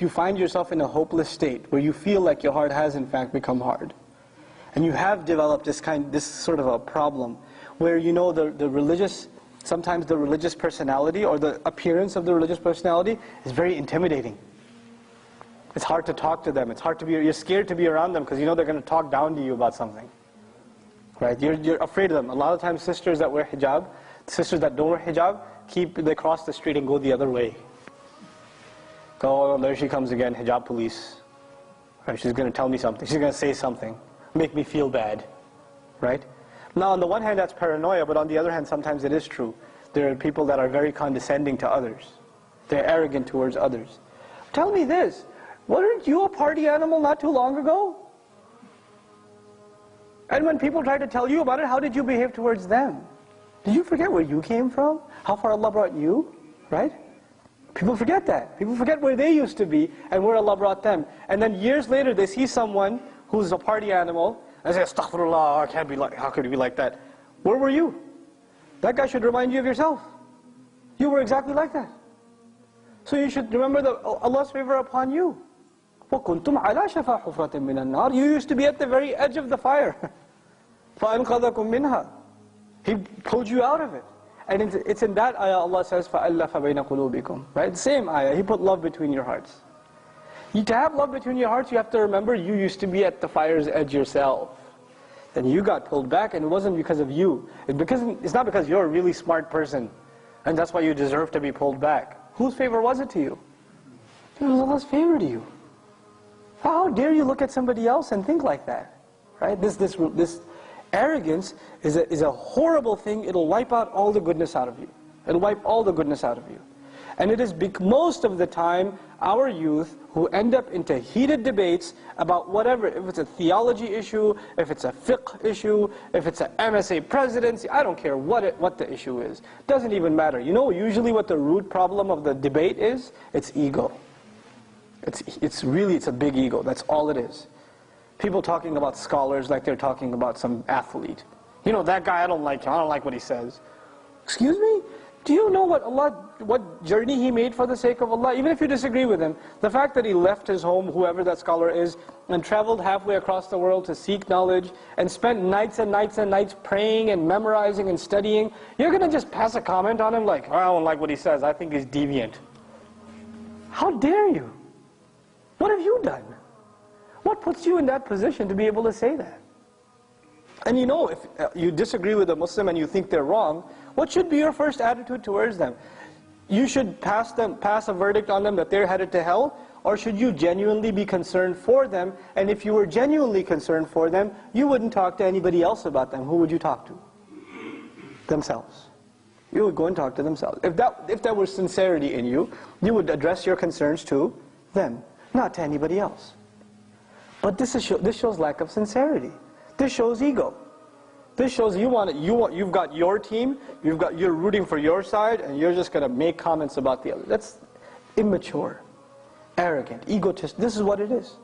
you find yourself in a hopeless state, where you feel like your heart has in fact become hard, and you have developed this sort of a problem, where the religious, sometimes the religious personality, or the appearance of the religious personality, is very intimidating. It's hard to talk to them. It's hard to be. You're scared to be around them because you know they're going to talk down to you about something, right? You're afraid of them. A lot of times, sisters that wear hijab, sisters that don't wear hijab, they cross the street and go the other way. Oh, there she comes again, hijab police. Right, she's going to tell me something. She's going to say something, make me feel bad, right? Now, on the one hand, that's paranoia, but on the other hand, sometimes it is true. There are people that are very condescending to others. They're arrogant towards others. Tell me this. Weren't you a party animal not too long ago? And when people try to tell you about it, how did you behave towards them? Did you forget where you came from? How far Allah brought you? Right? People forget that. People forget where they used to be and where Allah brought them. And then years later, they see someone who's a party animal and say, Astaghfirullah, I can't be like, how could you be like that? Where were you? That guy should remind you of yourself. You were exactly like that. So you should remember Allah's favor upon you. وَكُنْتُمْ عَلَى شَفَا حُفْرَةٍ مِّنَ النَّارِ. You used to be at the very edge of the fire. فَأَنْقَذَكُمْ مِنْهَا. He pulled you out of it. And it's in that ayah Allah says, فَأَلَّفَ بَيْنَ قُلُوبِكُمْ. Right? Same ayah. He put love between your hearts. To have love between your hearts, you have to remember you used to be at the fire's edge yourself. Then you got pulled back, and it wasn't because of you. It's not because you're a really smart person, and that's why you deserve to be pulled back. Whose favor was it to you? It was Allah's favor to you. How dare you look at somebody else and think like that? Right? This arrogance is a horrible thing. It'll wipe out all the goodness out of you. It'll wipe all the goodness out of you. And it is most of the time our youth who end up into heated debates about whatever, if it's a theology issue, if it's a fiqh issue, if it's an MSA presidency, I don't care what the issue is. Doesn't even matter. You know usually what the root problem of the debate is? It's ego. It's a big ego. That's all it is. People talking about scholars like they're talking about some athlete. You know, that guy, I don't like him. I don't like what he says. Excuse me? Do you know what journey he made for the sake of Allah? Even if you disagree with him, the fact that he left his home, whoever that scholar is, and traveled halfway across the world to seek knowledge, and spent nights and nights and nights praying and memorizing and studying, you're going to just pass a comment on him like, oh, I don't like what he says, I think he's deviant. How dare you? What have you done? What puts you in that position to be able to say that? And you know, if you disagree with a Muslim and you think they're wrong, what should be your first attitude towards them? You should pass a verdict on them that they're headed to hell, or should you genuinely be concerned for them? And if you were genuinely concerned for them, you wouldn't talk to anybody else about them. Who would you talk to? Themselves. You would go and talk to themselves. If there was sincerity in you, you would address your concerns to them, not to anybody else. But this shows lack of sincerity. This shows ego. This shows you've got your team, you're rooting for your side, and you're just going to make comments about the other. That's immature, arrogant, egotist. This is what it is.